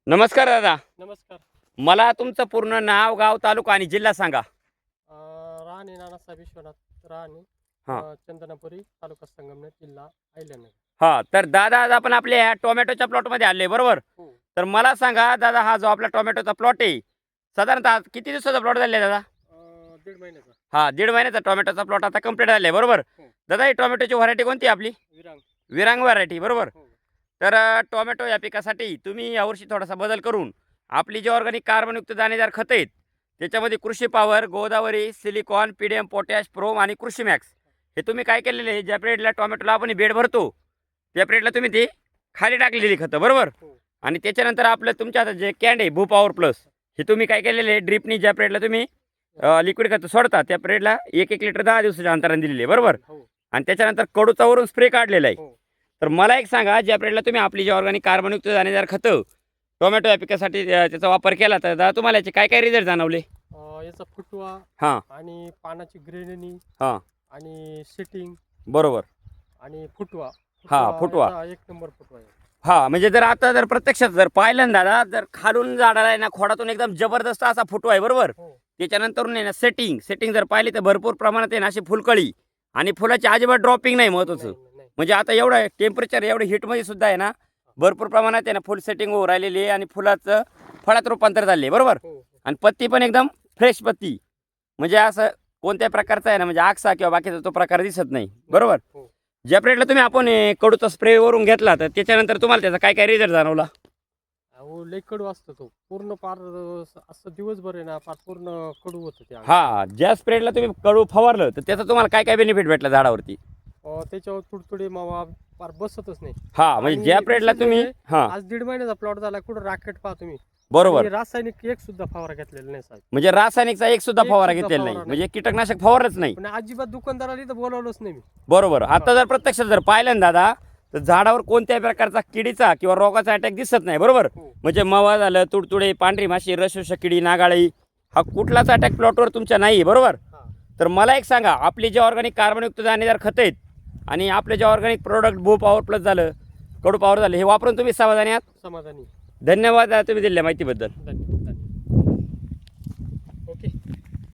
नमस्कार दादा. नमस्कार. मला तुमचं पूर्ण नाव, गाव, तालुका आणि जिल्हा सांगा. राणे नानासाहेब विश्वनाथ राणे, हां. चंदनापुरी, तालुका संगमनेर, जिल्हा अहिल्यानगर. हां, तर दादा आज आपण आपल्या ह्या टोमॅटोच्या प्लॉटमध्ये आले बरोबर? हो. तर मला सांगा दादा, हा जो आपला टोमॅटोचा प्लॉट आहे, साधारणतः किती दिवसाचा प्लॉट झाला दादा? 1.5 महिन्याचा. हां, 1.5 महिन्याचा टोमॅटोचा प्लॉट आता कंप्लीट झाला आहे बरोबर? हो. दादा ही टोमॅटोची व्हरायटी कोणती आहे आपली? विरांग. विरांग व्हरायटी बरोबर? हो. तर टोमॅटो या पिकासाठी तुम्ही यावर्षी थोडासा बदल करून आपली जी ऑर्गॅनिक कार्बनयुक्त दाणेदार खतं आहेत, त्याच्यामध्ये Krushi power, Godavari, silicon, PDM, potash, PROM आणि कृषी मॅक्स हे तुम्ही काय केलेले आहे, ज्या पिरियडला टोमॅटोला आपण बेड भरतो, त्या पिरियडला तुम्ही ती खाली टाकलेली खतं बरोबर? हो. आणि त्याच्यानंतर आपलं तुमच्या आता जे कॅन्ड आहे भू पॉवर प्लस, हे तुम्ही काय केलेले आहे, ड्रिपनी ज्या पिरियडला तुम्ही लिक्विड खतं सोडता त्या पिरियडला 1-1 लिटर 10 दिवसाच्या अंतराने दिलेली आहे बरोबर? हो. आणि त्याच्यानंतर कडूचा वरून स्प्रे काढलेला आहे. हो. तर मला एक सांगा, ज्या पिरियडला तुम्ही आपली जी ऑर्गॅनिक कार्बनयुक्त दाणेदार खतं टोमॅटो या पिकासाठी त्याचा वापर केला, तर दादा तुम्हाला याचे काय काय रिझल्ट जाणवले? याचा फुटवा हां. आणि पानाची ग्रेननी हां. आणि सिटिंग बरोबर. आणि फुटवा. फुटवा. याचा एक नंबर फुटवा आहे. हां, म्हणजे जर आता जर प्रत्यक्षात जर पाहिलं ना दादा, जर खालून झाडाला आहे ना, खोडातून एकदम जबरदस्त असा फुटवा आहे बरोबर? हो. त्याच्यानंतरून आहे ना सेटिंग जर पाहिली तर भरपूर प्रमाणात आहे ना अशी फुलकळी आणि फुलाची अजिबात ड्रॉपिंग नाही महत्त्वाचं. नाही, नाही. म्हणजे आता एवढं टेम्परेचर एवढं हीटमध्ये सुद्धा आहे ना, भरपूर प्रमाणात आहे ना फुल सेटिंग होऊ राहिलेली आहे आणि फुलाचं फळात रूपांतर झाले आहे बरोबर? हो. आणि पत्ती पण एकदम फ्रेश पत्ती, म्हणजे असं कोणत्या प्रकारचा आहे ना, म्हणजे आकसा किंवा बाकीचा तो प्रकार दिसत नाही बरोबर? हो. ज्या पिरियडला तुम्ही आपण कडूचा स्प्रे वरून घेतला, तर त्याच्यानंतर तुम्हाला त्याचा काय काय रिझल्ट जाणवला? अहो, लय कडू असतो तो. पूर्ण पार असं दिवसभर आहे ना, पार पूर्ण कडू होतं ते अंग. हां, ज्या स्प्रेडला तुम्ही कडू फवारलं, तर त्याचा तुम्हाला काय काय बेनिफिट भेटला झाडावरती? त्याच्यावर तुडतुडे मावा पार बसतच नाही. हां, म्हणजे आणि ज्या पिरियडला विशेष तुम्ही म्हणजे हां, आज 1.5 महिन्याचा प्लॉट झाला, कुठं राकेट पहा तुम्ही. बरोबर. आणि रासायनिक एक सुद्धा फवारा घेतलेला नाही साहेब. म्हणजे रासायनिकचा एक सुद्धा एक फवारा सुद्धा घेतलेला नाही, फवारा म्हणजे कीटकनाशक फवारच नाही. पण अजिबात दुकानदाराला इथं बोलावलंच नाही मी. बरोबर. आता जर प्रत्यक्षात जर पाहिलं ना दादा, तर झाडावर कोणत्याही प्रकारचा किडीचा किंवा रोगाचा अटॅक दिसत नाही बरोबर? हो. म्हणजे मवा झालं, तुडतुडे, पांढरी माशी, रसशोषक किडी, नागाळी, हा कुठलाच अटॅक प्लॉटवर तुमच्या नाही बरोबर? हा. तर मला एक सांगा, आपली जे ऑर्गॅनिक कार्बनयुक्त दाणेदार खतं आहेत आणि आपले जे ऑर्गॅनिक प्रोडक्ट भू पॉवर प्लस झालं, कडू पॉवर झालं, हे वापरून तुम्ही समाधानी आहात? समाधानी. धन्यवाद दादा तुम्ही दिलेल्या माहितीबद्दल. धन्यवाद.